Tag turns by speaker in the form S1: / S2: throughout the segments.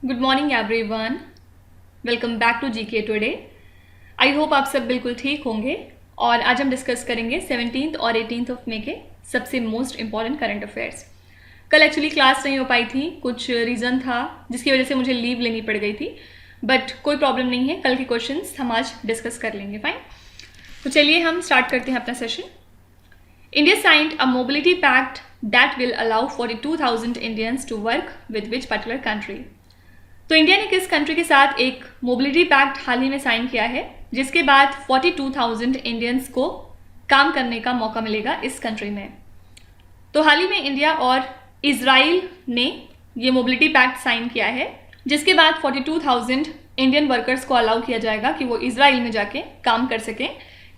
S1: Good morning everyone, welcome back to GK today. I hope आप सब बिल्कुल ठीक होंगे और आज हम डिस्कस करेंगे 17 और 18 ऑफ मई के सबसे मोस्ट इम्पॉर्टेंट करंट अफेयर्स। कल एक्चुअली क्लास नहीं हो पाई थी, कुछ रीज़न था जिसकी वजह से मुझे लीव लेनी पड़ गई थी, बट कोई प्रॉब्लम नहीं है, कल के क्वेश्चंस हम आज डिस्कस कर लेंगे। फाइन, तो चलिए हम स्टार्ट करते हैं अपना session. India signed a mobility pact that will allow 42,000 Indians to work with which particular country? तो इंडिया ने किस कंट्री के साथ एक मोबिलिटी पैक्ट हाल ही में साइन किया है जिसके बाद 42,000 इंडियंस को काम करने का मौका मिलेगा इस कंट्री में? तो हाल ही में इंडिया और इजराइल ने ये मोबिलिटी पैक्ट साइन किया है जिसके बाद 42,000 इंडियन वर्कर्स को अलाउ किया जाएगा कि वो इजराइल में जाके काम कर सकें।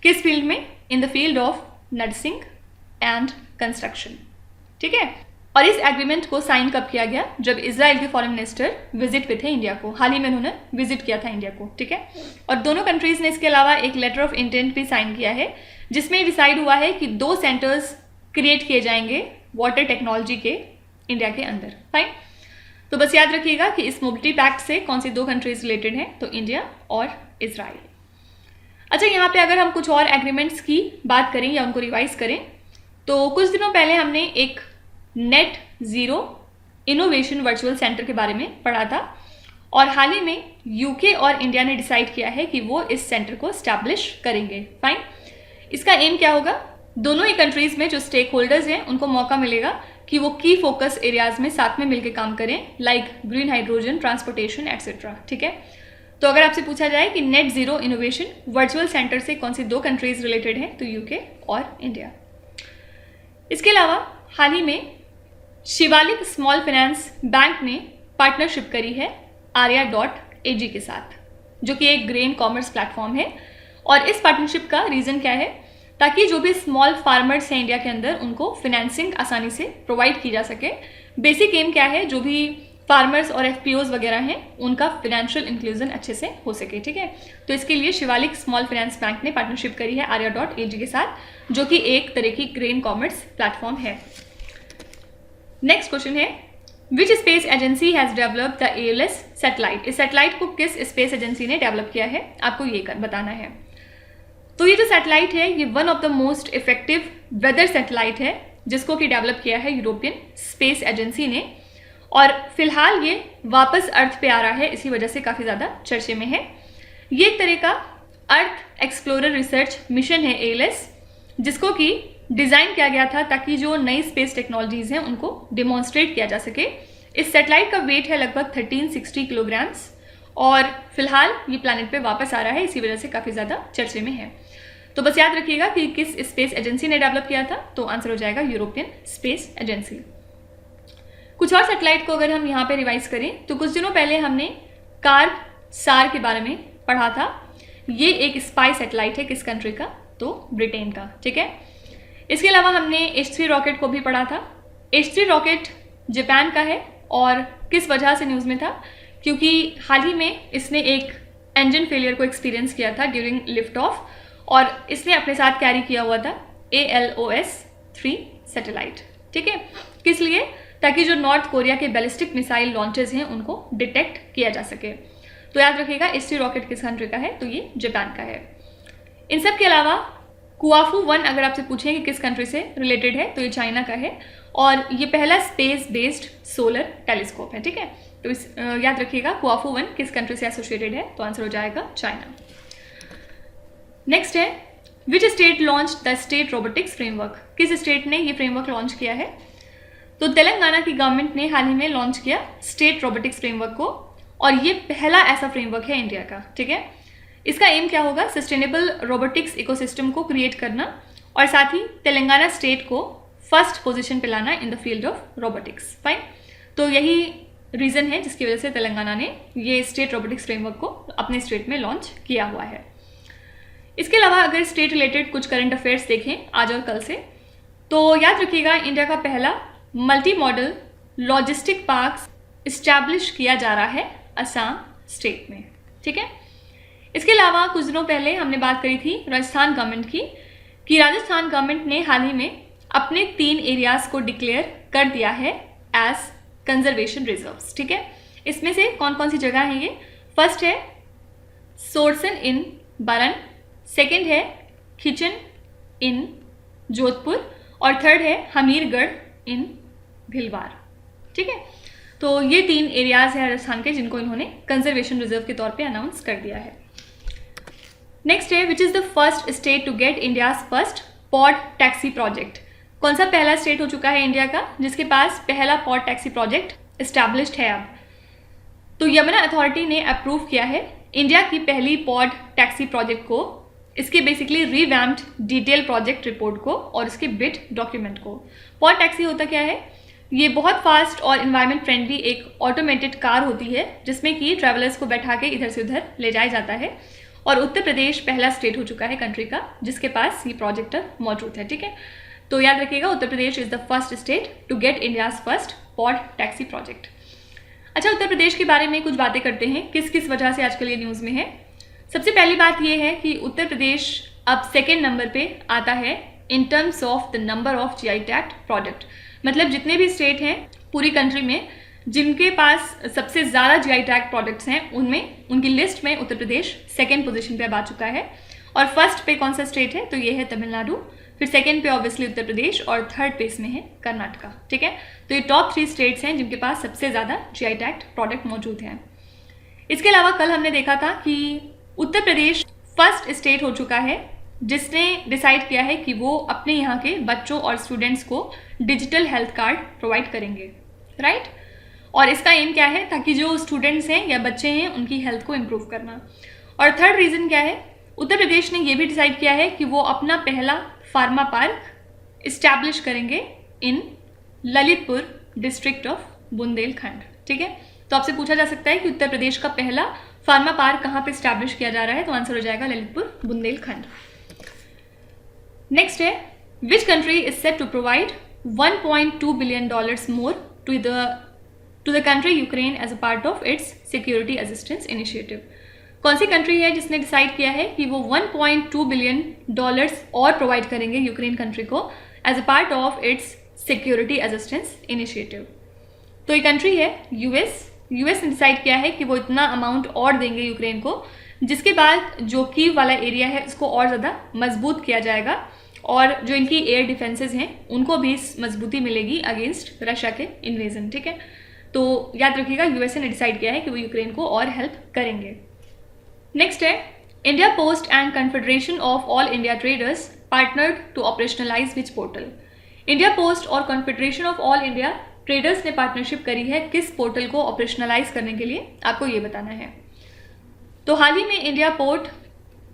S1: किस फील्ड में? In the field of nursing and construction. ठीक है, और इस एग्रीमेंट को साइन कब किया गया? जब इजराइल के फॉरेन मिनिस्टर विजिट पे थे इंडिया को, हाल ही में उन्होंने विजिट किया था इंडिया को। ठीक है, और दोनों कंट्रीज ने इसके अलावा एक लेटर ऑफ इंटेंट भी साइन किया है जिसमें डिसाइड हुआ है कि 2 सेंटर्स क्रिएट किए जाएंगे वाटर टेक्नोलॉजी के इंडिया के अंदर। फाइन, तो बस याद रखिएगा कि इस मोबिलिटी पैक्ट से कौन सी 2 कंट्रीज रिलेटेड हैं, तो इंडिया और इजराइल। अच्छा, यहाँ पे अगर हम कुछ और एग्रीमेंट्स की बात करें या उनको रिवाइज करें तो कुछ दिनों पहले हमने एक net zero innovation virtual centre के बारे में पढ़ा था और हाल ही में यूके और इंडिया ने डिसाइड किया है कि वो इस सेंटर को स्टैब्लिश करेंगे। फाइन, इसका एम क्या होगा? दोनों ही कंट्रीज़ में जो स्टेक होल्डर्स हैं उनको मौका मिलेगा कि वो की फोकस एरियाज में साथ में मिलकर काम करें, like green hydrogen, transportation etcetera. ठीक है, तो अगर आपसे पूछा जाए कि net zero innovation virtual centre से कौन सी 2 कंट्रीज रिलेटेड हैं, तो यूके और इंडिया। इसके अलावा हाल ही में शिवालिक स्मॉल फाइनेंस बैंक ने पार्टनरशिप करी है आर्या.एजी के साथ, जो कि एक ग्रेन कॉमर्स प्लेटफॉर्म है। और इस पार्टनरशिप का रीज़न क्या है? ताकि जो भी स्मॉल फार्मर्स हैं इंडिया के अंदर उनको फिनेंसिंग आसानी से प्रोवाइड की जा सके। बेसिक एम क्या है? जो भी फार्मर्स और एफपीओज वगैरह हैं उनका फिनेंशियल इंक्लूजन अच्छे से हो सके। ठीक है, तो इसके लिए शिवालिक स्मॉल फाइनेंस बैंक ने पार्टनरशिप करी है आर्या.एजी के साथ, जो कि एक तरह की ग्रेन कॉमर्स प्लेटफॉर्म है। नेक्स्ट क्वेश्चन है, which space agency has developed the ALS satellite? इस सैटेलाइट को किस स्पेस एजेंसी ने डेवलप किया है, आपको ये बताना है। तो ये जो सैटेलाइट है ये one of the most effective weather satellite है जिसको कि डेवलप किया है यूरोपियन स्पेस एजेंसी ने, और फिलहाल ये वापस अर्थ पे आ रहा है, इसी वजह से काफ़ी ज़्यादा चर्चे में है। ये एक तरह का अर्थ एक्सप्लोरर रिसर्च मिशन है ALS, जिसको कि डिज़ाइन किया गया था ताकि जो नई स्पेस टेक्नोलॉजीज़ हैं उनको डिमॉन्स्ट्रेट किया जा सके। इस सैटेलाइट का वेट है लगभग 1360 किलोग्राम्स और फिलहाल ये प्लैनेट पे वापस आ रहा है, इसी वजह से काफ़ी ज़्यादा चर्चे में है। तो बस याद रखिएगा कि किस स्पेस एजेंसी ने डेवलप किया था, तो आंसर हो जाएगा यूरोपियन स्पेस एजेंसी। कुछ और सैटेलाइट को अगर हम यहाँ पे रिवाइज करें तो कुछ दिनों पहले हमने कार्पसार के बारे में पढ़ा था। ये एक स्पाई सैटेलाइट है, किस कंट्री का? तो ब्रिटेन का। ठीक है, इसके अलावा हमने H3 रॉकेट को भी पढ़ा था। H3 रॉकेट जापान का है और किस वजह से न्यूज़ में था? क्योंकि हाल ही में इसने एक इंजन फेलियर को एक्सपीरियंस किया था ड्यूरिंग लिफ्ट ऑफ, और इसने अपने साथ कैरी किया हुआ था ALOS-3 सैटेलाइट। ठीक है, किस लिए? ताकि जो नॉर्थ कोरिया के बैलिस्टिक मिसाइल लॉन्चेस हैं उनको डिटेक्ट किया जा सके। तो याद रखिएगा H3 रॉकेट किस कंट्री का है, तो ये जापान का है। इन सब के अलावा कुआफू 1 अगर आपसे पूछें कि किस कंट्री से रिलेटेड है, तो ये चाइना का है और ये पहला स्पेस बेस्ड सोलर टेलीस्कोप है। ठीक है, तो याद रखिएगा कुआफू 1 किस कंट्री से एसोसिएटेड है, तो आंसर हो जाएगा चाइना। नेक्स्ट है, which state launch the state robotics framework? किस स्टेट ने ये फ्रेमवर्क लॉन्च किया है? तो तेलंगाना की गवर्नमेंट ने हाल ही में लॉन्च किया स्टेट रोबोटिक्स फ्रेमवर्क को, और ये पहला ऐसा फ्रेमवर्क है इंडिया का। ठीक है, इसका एम क्या होगा? सस्टेनेबल रोबोटिक्स इकोसिस्टम को क्रिएट करना और साथ ही तेलंगाना स्टेट को फर्स्ट पोजीशन पे लाना in the field of robotics. Fine, तो यही रीज़न है जिसकी वजह से तेलंगाना ने ये स्टेट रोबोटिक्स फ्रेमवर्क को अपने स्टेट में लॉन्च किया हुआ है। इसके अलावा अगर स्टेट रिलेटेड कुछ करंट अफेयर्स देखें आज और कल से, तो याद रखिएगा इंडिया का पहला multi modal logistic park establish किया जा रहा है असम स्टेट में। ठीक है, इसके अलावा कुछ दिनों पहले हमने बात करी थी राजस्थान गवर्नमेंट की, कि राजस्थान गवर्नमेंट ने हाल ही में अपने 3 एरियाज को डिक्लेयर कर दिया है एज कंजर्वेशन रिजर्व्स। ठीक है, इसमें से कौन कौन सी जगह है ये? फर्स्ट है सोरसन इन बरन, सेकंड है खिचन इन जोधपुर और थर्ड है हमीरगढ़ इन भिलवार। ठीक है, तो ये 3 एरियाज हैं राजस्थान के जिनको इन्होंने कंजर्वेशन रिजर्व के तौर पे अनाउंस कर दिया है। नेक्स्ट है which is the first state to get India's first pod taxi project. कौन सा पहला स्टेट हो चुका है इंडिया का जिसके पास पहला पॉड टैक्सी प्रोजेक्ट इस्टेब्लिश्ड है अब? तो यमुना अथॉरिटी ने अप्रूव किया है इंडिया की पहली पॉड टैक्सी प्रोजेक्ट को, इसके basically revamped detail project report को और इसके बिड डॉक्यूमेंट को। पॉड टैक्सी होता क्या है? ये बहुत फास्ट और इन्वायरमेंट फ्रेंडली एक ऑटोमेटेड कार होती है जिसमें कि ट्रैवलर्स को बैठा के इधर से उधर ले जाया जाता है और उत्तर प्रदेश पहला स्टेट हो चुका है कंट्री का जिसके पास ये प्रोजेक्ट मौजूद है। ठीक है, तो याद रखिएगा Uttar Pradesh is the first state to get India's first pod taxi project. अच्छा, उत्तर प्रदेश के बारे में कुछ बातें करते हैं किस किस वजह से आजकल ये न्यूज़ में है। सबसे पहली बात ये है कि उत्तर प्रदेश अब सेकेंड नंबर पे आता है in terms of the number of GI tagged product. मतलब जितने भी स्टेट हैं पूरी कंट्री में जिनके पास सबसे ज़्यादा GI टैग प्रोडक्ट्स हैं उनमें उनकी लिस्ट में उत्तर प्रदेश सेकेंड पोजीशन पे अब आ चुका है। और फर्स्ट पे कौन सा स्टेट है? तो ये है तमिलनाडु, फिर सेकेंड पे ऑब्वियसली उत्तर प्रदेश और थर्ड पे इसमें है कर्नाटका। ठीक है, तो ये टॉप 3 स्टेट्स हैं जिनके पास सबसे ज़्यादा GI टैग्ड प्रोडक्ट मौजूद हैं। इसके अलावा कल हमने देखा था कि उत्तर प्रदेश फर्स्ट स्टेट हो चुका है जिसने डिसाइड किया है कि वो अपने यहाँ के बच्चों और स्टूडेंट्स को डिजिटल हेल्थ कार्ड प्रोवाइड करेंगे, राइट? और इसका एम क्या है? ताकि जो स्टूडेंट्स हैं या बच्चे हैं उनकी हेल्थ को इम्प्रूव करना। और थर्ड रीज़न क्या है? उत्तर प्रदेश ने ये भी डिसाइड किया है कि वो अपना पहला फार्मा पार्क इस्टेब्लिश करेंगे इन ललितपुर डिस्ट्रिक्ट ऑफ बुंदेलखंड। ठीक है, तो आपसे पूछा जा सकता है कि उत्तर प्रदेश का पहला फार्मा पार्क कहाँ पे इस्टेब्लिश किया जा रहा है? तो आंसर हो जाएगा ललितपुर बुंदेलखंड। नेक्स्ट है which country is set to provide $1.2 billion more to the country Ukraine as a part of its security assistance initiative. कौन सी कंट्री है जिसने डिसाइड किया है कि वो $1.2 billion और प्रोवाइड करेंगे यूक्रेन कंट्री को as a part of its security assistance initiative? तो ये कंट्री है यूएस ने डिसाइड किया है कि वो इतना अमाउंट और देंगे यूक्रेन को जिसके बाद जो कीव वाला एरिया है उसको और ज़्यादा मजबूत किया जाएगा और जो इनकी एयर डिफेंसेस हैं उनको भी मजबूती मिलेगी अगेंस्ट रशिया के इन्वेजन। ठीक है, तो याद रखिएगा यूएसए ने डिसाइड किया है कि वो यूक्रेन को और हेल्प करेंगे। नेक्स्ट है India Post and Confederation of All India Traders partnered to operationalise which portal. India Post और Confederation of All India Traders ने पार्टनरशिप करी है किस पोर्टल को ऑपरेशनलाइज करने के लिए? आपको ये बताना है। तो हाल ही में India port,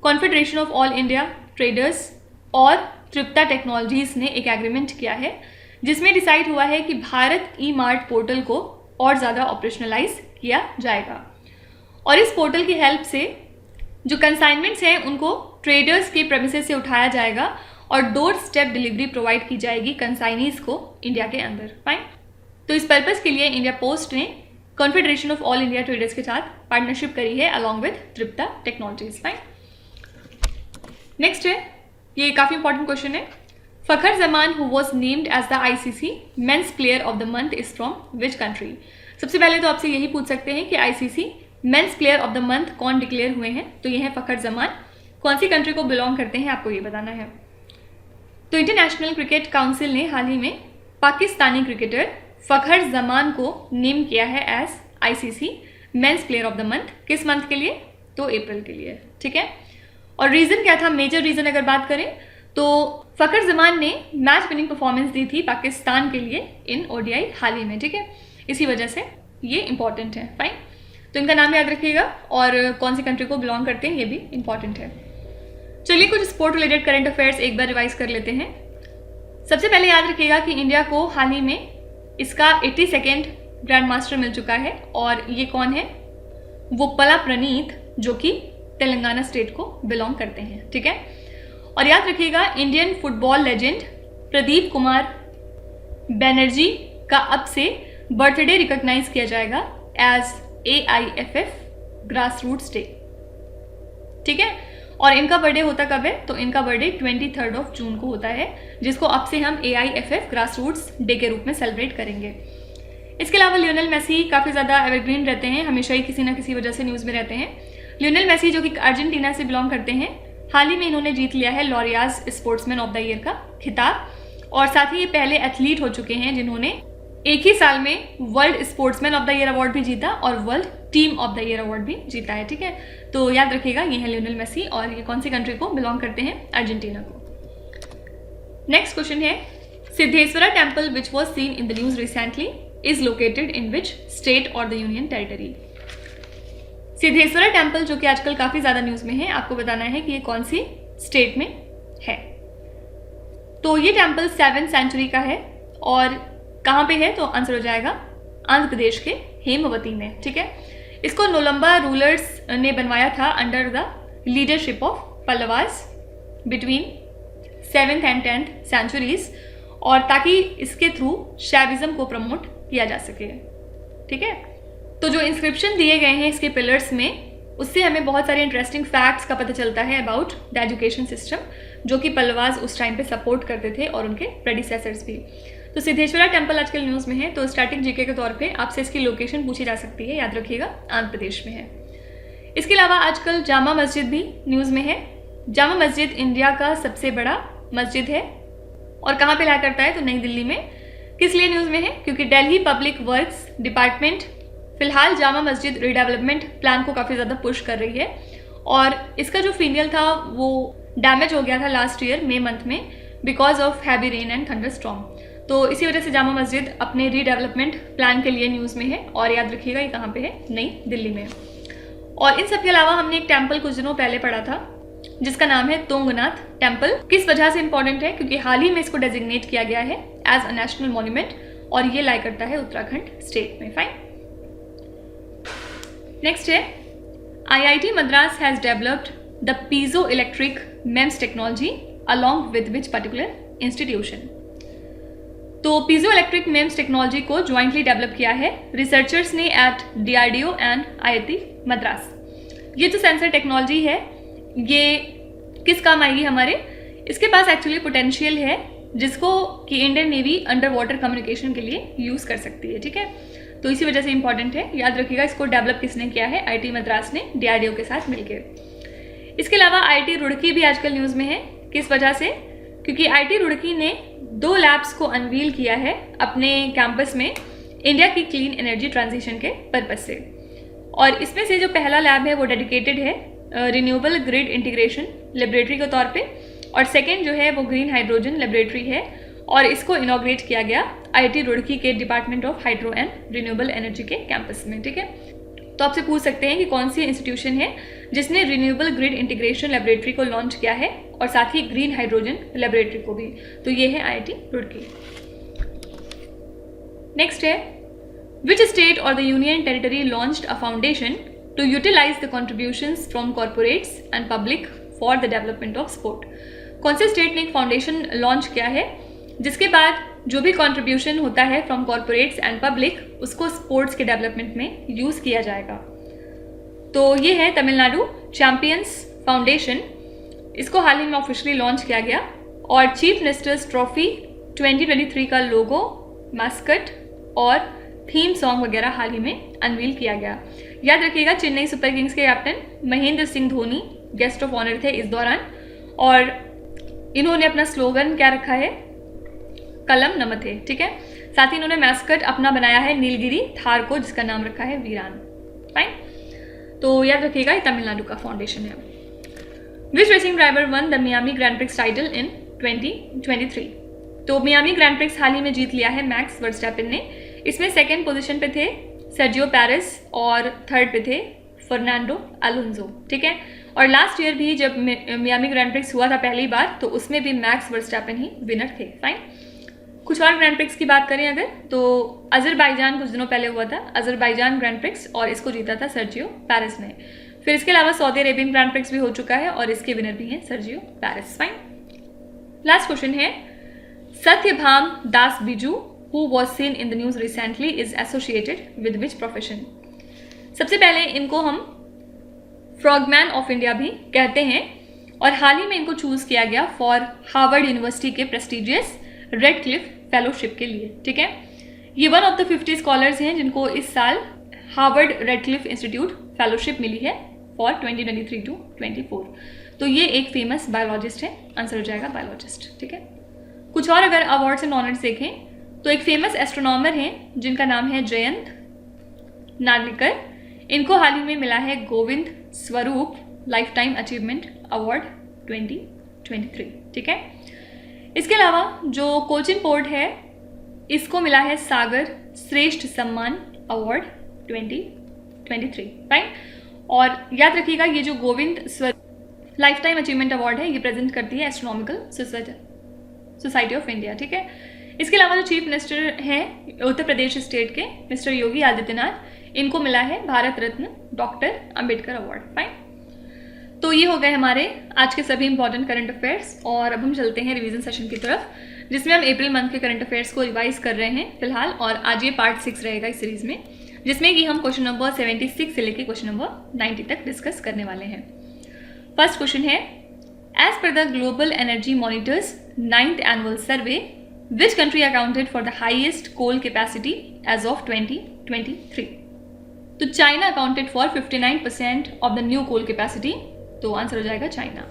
S1: confederation of All India traders और तृप्ता टेक्नोलॉजीज़ ने एक एग्रीमेंट किया है जिसमें डिसाइड हुआ है कि भारत ई-मार्ट पोर्टल को और ज़्यादा ऑपरेशनलाइज किया जाएगा और इस पोर्टल की हेल्प से जो कंसाइनमेंट्स हैं उनको ट्रेडर्स के प्रेमिसेस से उठाया जाएगा और डोर स्टेप डिलीवरी प्रोवाइड की जाएगी कंसाइनीज को इंडिया के अंदर। फाइन, तो इस पर्पज़ के लिए इंडिया पोस्ट ने Confederation of All India Traders के साथ पार्टनरशिप करी है along with Tripta technologies. Fine, next है, ये काफ़ी इंपॉर्टेंट क्वेश्चन है। Fakhar Zaman who was named as the ICC men's player of the month is from which country? सबसे पहले तो आपसे यही पूछ सकते हैं कि ICC men's player of the month कौन डिक्लेयर हुए हैं? तो ये है फखर जमान। कौन सी कंट्री को बिलोंग करते हैं आपको ये बताना है। तो इंटरनेशनल क्रिकेट काउंसिल ने हाल ही में पाकिस्तानी क्रिकेटर फखर जमान को नेम किया है as ICC men's player of the month. किस मंथ के लिए? तो अप्रैल के लिए। ठीक है, और रीज़न क्या था? मेजर रीज़न अगर बात करें तो फखर जमान ने मैच विनिंग परफॉर्मेंस दी थी पाकिस्तान के लिए इन ODI हाल ही में। ठीक है, इसी वजह से ये इंपॉर्टेंट है। फाइन, तो इनका नाम याद रखिएगा और कौन सी कंट्री को बिलोंग करते हैं ये भी इंपॉर्टेंट है। चलिए कुछ स्पोर्ट रिलेटेड करंट अफेयर्स एक बार रिवाइज कर लेते हैं। सबसे पहले याद रखिएगा कि इंडिया को हाल ही में इसका 82nd ग्रैंड मास्टर मिल चुका है और ये कौन है? वो पला प्रणीत जो कि तेलंगाना स्टेट को बिलोंग करते हैं। ठीक है, और याद रखिएगा Indian football legend Pradeep Kumar Banerjee का अब से बर्थडे रिकॉग्नाइज किया जाएगा as AIFF grassroots day. ठीक है, और इनका बर्थडे होता कब है? तो इनका बर्थडे 23 जून को होता है जिसको अब से हम AIFF ग्रास रूट्स डे के रूप में सेलिब्रेट करेंगे। इसके अलावा लियोनेल मेसी काफ़ी ज़्यादा एवरग्रीन रहते हैं, हमेशा ही किसी ना किसी वजह से न्यूज़ में रहते हैं। लियोनेल मेसी जो कि अर्जेंटीना से बिलोंग करते हैं, हाल ही में इन्होंने जीत लिया है लॉरियाज स्पोर्ट्समैन ऑफ द ईयर का खिताब, और साथ ही ये पहले एथलीट हो चुके हैं जिन्होंने एक ही साल में world sportsman of the year award भी जीता और world team of the year award भी जीता है। ठीक है, तो याद रखिएगा ये है लियोनेल मेसी और ये कौन सी कंट्री को बिलोंग करते हैं, अर्जेंटीना को। नेक्स्ट क्वेश्चन है, Siddheshwara temple which was seen in the news recently is located in which state और the union territory. Siddheshwara temple जो कि आजकल काफी ज्यादा न्यूज में है, आपको बताना है कि ये कौन सी स्टेट में है। तो ये टेम्पल 7th सेंचुरी का है और कहाँ पे है, तो आंसर हो जाएगा आंध्र प्रदेश के हेमवती में। ठीक है, इसको नोलंबा रूलर्स ने बनवाया था under the leadership of Pallavas between 7th and 10th centuries, और ताकि इसके थ्रू शैविज्म को प्रमोट किया जा सके। ठीक है, तो जो इंस्क्रिप्शन दिए गए हैं इसके पिलर्स में, उससे हमें बहुत सारे इंटरेस्टिंग फैक्ट्स का पता चलता है अबाउट द एजुकेशन सिस्टम जो कि पल्लवास उस टाइम पे सपोर्ट करते थे और उनके प्रेडिसेसर्स भी। तो सिद्धेश्वरा टेम्पल आजकल न्यूज़ में है, तो स्टैटिक जीके के तौर पे आपसे इसकी लोकेशन पूछी जा सकती है, याद रखिएगा आंध्र प्रदेश में है। इसके अलावा आजकल जामा मस्जिद भी न्यूज़ में है। जामा मस्जिद इंडिया का सबसे बड़ा मस्जिद है और कहाँ पे ला करता है, तो नई दिल्ली में। किस लिए न्यूज़ में है, क्योंकि दिल्ली पब्लिक वर्क्स डिपार्टमेंट फिलहाल जामा मस्जिद रीडेवलपमेंट प्लान को काफ़ी ज़्यादा पुश कर रही है और इसका जो फीनियल था वो डैमेज हो गया था लास्ट ईयर मई मंथ में because of heavy rain and thunder storm. तो इसी वजह से जामा मस्जिद अपने रीडेवलपमेंट प्लान के लिए न्यूज़ में है और याद रखिएगा ये कहाँ पे है, नई दिल्ली में। और इन सब के अलावा हमने एक टेम्पल कुछ दिनों पहले पढ़ा था जिसका नाम है तुंगनाथ टेम्पल। किस वजह से इंपॉर्टेंट है, क्योंकि हाल ही में इसको डेजिग्नेट किया गया है एज अ नेशनल मॉन्यूमेंट और ये लाई करता है उत्तराखंड स्टेट में। फाइन, नेक्स्ट है, IIT Madras has developed the piezo electric MEMS technology along with which particular institution. तो पीजो इलेक्ट्रिक मेम्स टेक्नोलॉजी को ज्वाइंटली डेवलप किया है रिसर्चर्स ने at DRDO and IIT Madras. ये जो सेंसर टेक्नोलॉजी है ये किस काम आएगी हमारे, इसके पास एक्चुअली पोटेंशियल है जिसको कि Indian navy under water communication के लिए यूज़ कर सकती है। ठीक है, तो इसी वजह से इंपॉर्टेंट है, याद रखिएगा। इसको डेवलप किसने किया है, IIT मद्रास ने DRDO के साथ मिलकर। इसके अलावा IIT रुड़की भी आजकल न्यूज़ में है। किस वजह से, क्योंकि IIT रुड़की ने 2 लैब्स को अनवील किया है अपने कैंपस में इंडिया की क्लीन एनर्जी ट्रांजिशन के पर्पज से, और इसमें से जो पहला लैब है वो डेडिकेटेड है रिन्यूएबल ग्रिड इंटीग्रेशन लेबोरेटरी के तौर पे, और सेकेंड जो है वो ग्रीन हाइड्रोजन लेबोरेटरी है और इसको इनॉग्रेट किया गया IIT रुड़की के department of hydro and renewable energy के कैंपस में। ठीक है, तो आपसे पूछ सकते हैं कि कौन सी इंस्टीट्यूशन है जिसने रिन्यूएबल ग्रिड इंटीग्रेशन लेबोरेटरी को लॉन्च किया है और साथ ही ग्रीन हाइड्रोजन लेबोरेटरी को भी, तो ये है IIT रुड़की। नेक्स्ट है, विच स्टेट और the union territory launched a foundation to utilise the contributions from corporates and public for the development of sport. कौन से स्टेट ने एक फाउंडेशन लॉन्च किया है जिसके बाद जो भी कंट्रीब्यूशन होता है फ्रॉम कॉर्पोरेट्स एंड पब्लिक उसको स्पोर्ट्स के डेवलपमेंट में यूज़ किया जाएगा। तो ये है तमिलनाडु चैंपियंस फाउंडेशन। इसको हाल ही में ऑफिशियली लॉन्च किया गया और चीफ मिनिस्टर्स ट्रॉफी 2023 का लोगो, मास्कट और थीम सॉन्ग वगैरह हाल ही में अनवील किया गया। याद रखिएगा चेन्नई सुपर किंग्स के captain Mahendra Singh Dhoni guest of honour थे इस दौरान और इन्होंने अपना स्लोगन क्या रखा है, कलम नमथे। ठीक है, साथ ही इन्होंने मैस्कट अपना बनाया है नीलगिरी थार को जिसका नाम रखा है वीरान। फाइन, तो याद रखिएगा ये तमिलनाडु का फाउंडेशन है। विच racing driver one the Miami grand prix title in 2023। तो मियामी ग्रैंड प्रिक्स हाल ही में जीत लिया है मैक्स वर्स्टैपेन ने। इसमें सेकेंड पोजीशन पे थे सर्जियो पेरेस और थर्ड पे थे फर्नांडो अलोंसो। ठीक है, और लास्ट ईयर भी जब मियामी ग्रैंड प्रिक्स हुआ था पहली बार तो उसमें भी मैक्स वर्स्टैपेन ही विनर थे। फाइन, कुछ और ग्रैंड प्रिक्स की बात करें अगर तो अजरबैजान कुछ दिनों पहले हुआ था, अजरबैजान ग्रैंड प्रिक्स, और इसको जीता था सर्जियो पेरेस ने। फिर इसके अलावा सऊदी अरेबियन ग्रैंड प्रिक्स भी हो चुका है और इसके विनर भी हैं Sergio Perez. Fine, last question है, सत्यभाम दास Biju who was seen in the news recently is associated with which profession। सबसे पहले इनको हम फ्रॉगमैन ऑफ इंडिया भी कहते हैं और हाल ही में इनको चूज किया गया फॉर हार्वर्ड यूनिवर्सिटी के प्रेस्टिजियस रेड क्लिफ फेलोशिप के लिए। ठीक है, ये वन ऑफ द 50 स्कॉलर्स हैं जिनको इस साल हार्वर्ड रेडक्लिफ इंस्टीट्यूट फेलोशिप मिली है फॉर 2023 टू 24। तो ये एक फेमस बायोलॉजिस्ट है, आंसर हो जाएगा बायोलॉजिस्ट। ठीक है, कुछ और अगर अवार्ड्स एंड ऑनर्स देखें तो एक फेमस एस्ट्रोनॉमर हैं जिनका नाम है जयंत नार्लिकर। इनको हाल ही में मिला है Govind Swarup life time achievement award 2023। ठीक है, इसके अलावा जो कोचिन पोर्ट है इसको मिला है सागर श्रेष्ठ सम्मान अवार्ड 2023। राइट, और याद रखिएगा ये जो Govind Swarup life time achievement award है ये प्रेजेंट करती है एस्ट्रोनॉमिकल सोसाइटी ऑफ इंडिया। ठीक है, इसके अलावा जो चीफ मिनिस्टर हैं उत्तर प्रदेश स्टेट के मिस्टर योगी आदित्यनाथ, इनको मिला है Bharat Ratna doctor Ambedkar award. Fine, तो ये हो गए हमारे आज के सभी इंपॉर्टेंट करंट अफेयर्स। और अब हम चलते हैं रिवीजन सेशन की तरफ, जिसमें हम अप्रैल मंथ के करंट अफेयर्स को रिवाइज कर रहे हैं फिलहाल। और आज ये पार्ट 6 रहेगा इस सीरीज में, जिसमें कि हम क्वेश्चन नंबर 76 से लेकर क्वेश्चन नंबर 90 तक डिस्कस करने वाले हैं। फर्स्ट क्वेश्चन है, as per the global energy monitor's 9th annual survey which country accounted for the highest coal capacity as of 2023? तो China accounted for 59% of the new coal capacity, तो answer हो जाएगा China.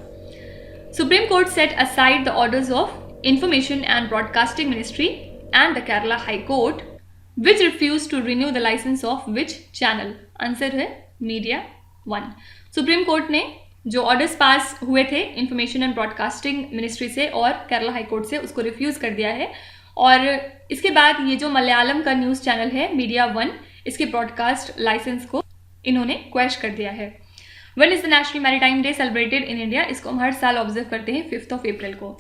S1: Supreme court set aside the orders of information and broadcasting ministry and the Kerala high court which refuse to renew the licence of which channel, answer है media 1। Supreme court ने जो orders pass हुए थे information and broadcasting ministry से और Kerala high court से, उसको refuse कर दिया है। और इसके बाद ये जो मलयालम का न्यूज़ चैनल है मीडिया 1, इसके ब्रॉडकास्ट लाइसेंस को इन्होंने क्वेश कर दिया है। When is the national maritime day celebrated in India? इसको हम हर साल ऑब्जर्व करते हैं 5th of April को।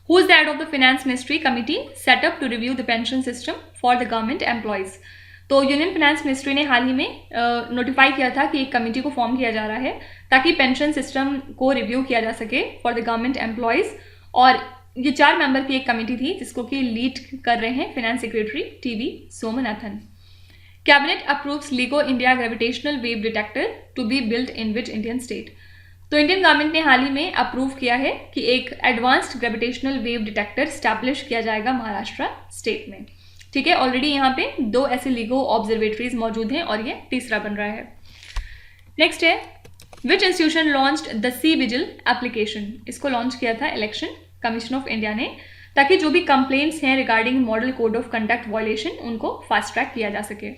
S1: Who is the head of the finance ministry committee set up to review the pension system for the government employees? तो union finance ministry ने हाल ही में नोटिफाई किया था कि एक कमेटी को फॉर्म किया जा रहा है ताकि पेंशन सिस्टम को रिव्यू किया जा सके फॉर द गवर्नमेंट एम्प्लॉयज। और ये 4 मेंबर की एक कमेटी थी जिसको कि लीड कर रहे हैं finance secretary TV Somanathan. Cabinet approves LIGO India gravitational wave detector to be built in which Indian state? तो इंडियन गवर्नमेंट ने हाल ही में अप्रूव किया है कि एक advanced gravitational wave detector establish किया जाएगा महाराष्ट्र स्टेट में। ठीक है, ऑलरेडी यहाँ पे 2 ऐसे लिगो ऑब्जर्वेटरीज मौजूद हैं और ये तीसरा बन रहा है। नेक्स्ट है, which institution launched the C vigil application? इसको लॉन्च किया था इलेक्शन कमीशन ऑफ इंडिया ने, ताकि जो भी कंप्लेंट्स हैं regarding model code of conduct violation उनको फास्ट ट्रैक किया जा सके।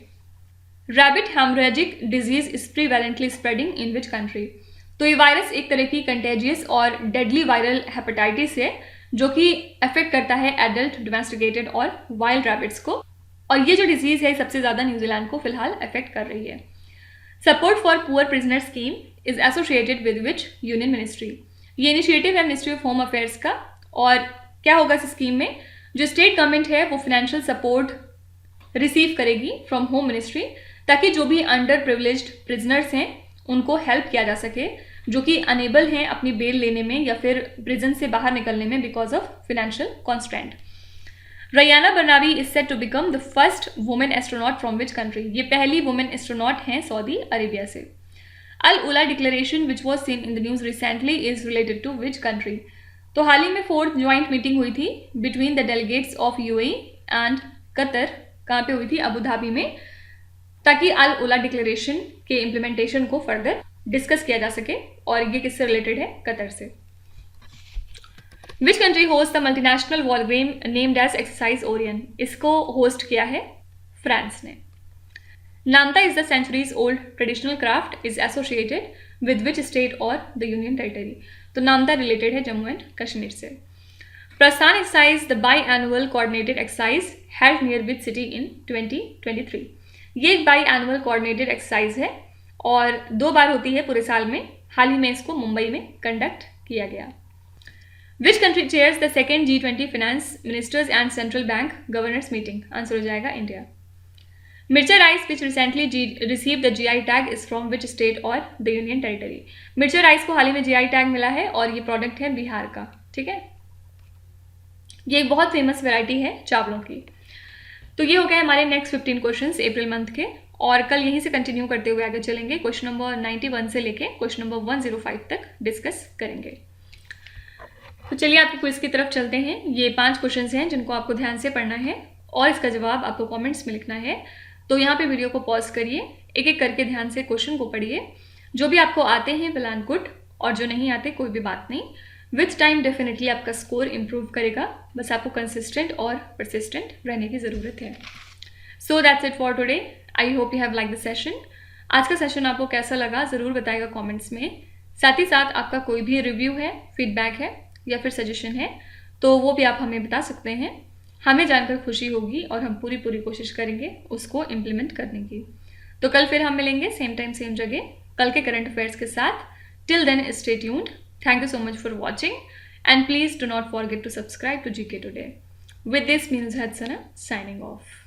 S1: Rabbit haemorrhagic disease is prevalently spreading in which country? तो ये वायरस एक तरह की कंटेजियस और डेडली वायरल हेपेटाइटिस है जो कि अफेक्ट करता है एडल्ट डोमेस्टिकेटेड और वाइल्ड रैबिट्स को। और ये जो डिजीज है सबसे ज़्यादा न्यूजीलैंड को फिलहाल अफेक्ट कर रही है। Support for poor prisoner scheme is associated with which union ministry? ये इनिशिएटिव है मिनिस्ट्री ऑफ होम अफेयर्स का। और क्या होगा इस स्कीम में? जो स्टेट गवर्नमेंट है वो फाइनेंशियल सपोर्ट रिसीव करेगी फ्रॉम होम मिनिस्ट्री ताकि जो भी अंडर प्रिविलेज्ड प्रिजनर्स हैं उनको हेल्प किया जा सके जो कि अनेबल हैं अपनी बेल लेने में या फिर प्रिजन से बाहर निकलने में because of financial constraint. Rayyanah Barnawi is set to become the first women astronaut from which country? ये पहली वुमेन एस्ट्रोनॉट हैं सऊदी अरेबिया से। Al Ula declaration which was seen in the news recently is related to which country? तो हाल ही में 4th joint meeting हुई थी between the delegates of UAE and Qatar. कहाँ पे हुई थी? अबू धाबी में, ताकि अल उला डिक्लेरेशन के इम्प्लीमेंटेशन को फर्दर डिस्कस किया जा सके। और ये किससे रिलेटेड है? कतर से। Which country host the multinational war game named as exercise Orion? इसको होस्ट किया है फ्रांस ने। Namda is the centuries old traditional craft is associated with which state और द यूनियन टेरिटरी? तो नामता रिलेटेड है जम्मू एंड कश्मीर से। Prasthan exercise the bi annual coordinated exercise held near which city in 2023? ये एक बाई एनुअल कोऑर्डिनेटेड एक्सरसाइज है और 2 बार होती है पूरे साल में। हाल ही में इसको मुंबई में कंडक्ट किया गया। Which country chairs the second G20 finance ministers and central bank governors meeting? Answer हो जाएगा इंडिया। मिर्चा rice which recently receive the GI tag is from which state और द यूनियन टेरिटरी? मिर्चा राइस को हाल ही में GI टैग मिला है और ये प्रोडक्ट है बिहार का। ठीक है, ये एक बहुत फेमस वैरायटी है चावलों की। तो ये हो गए हमारे नेक्स्ट 15 क्वेश्चंस अप्रैल मंथ के। और कल यहीं से कंटिन्यू करते हुए आगे चलेंगे, क्वेश्चन नंबर 91 से लेके क्वेश्चन नंबर 105 तक डिस्कस करेंगे। तो चलिए आपकी क्विज की तरफ चलते हैं। ये 5 क्वेश्चंस हैं जिनको आपको ध्यान से पढ़ना है और इसका जवाब आपको कमेंट्स में लिखना है। तो यहाँ पे वीडियो को पॉज करिए, एक एक करके ध्यान से क्वेश्चन को पढ़िए। जो भी आपको आते हैं वेल एंड गुड, और जो नहीं आते कोई भी बात नहीं। विथ टाइम डेफिनेटली आपका स्कोर इम्प्रूव करेगा, बस आपको कंसिस्टेंट और परसिस्टेंट रहने की ज़रूरत है। So that's it for today. I hope you have like the session. आज का सेशन आपको कैसा लगा ज़रूर बताइएगा कमेंट्स में। साथ ही साथ आपका कोई भी रिव्यू है, फीडबैक है या फिर सजेशन है तो वो भी आप हमें बता सकते हैं। हमें जानकर खुशी होगी और हम पूरी कोशिश करेंगे उसको इम्प्लीमेंट करने की। तो कल फिर हम मिलेंगे सेम टाइम सेम जगह कल के करंट अफेयर्स के साथ। Till then stay tuned. Thank you so much for watching, and please do not forget to subscribe to GK Today. With this, Meenu Hadsana signing off.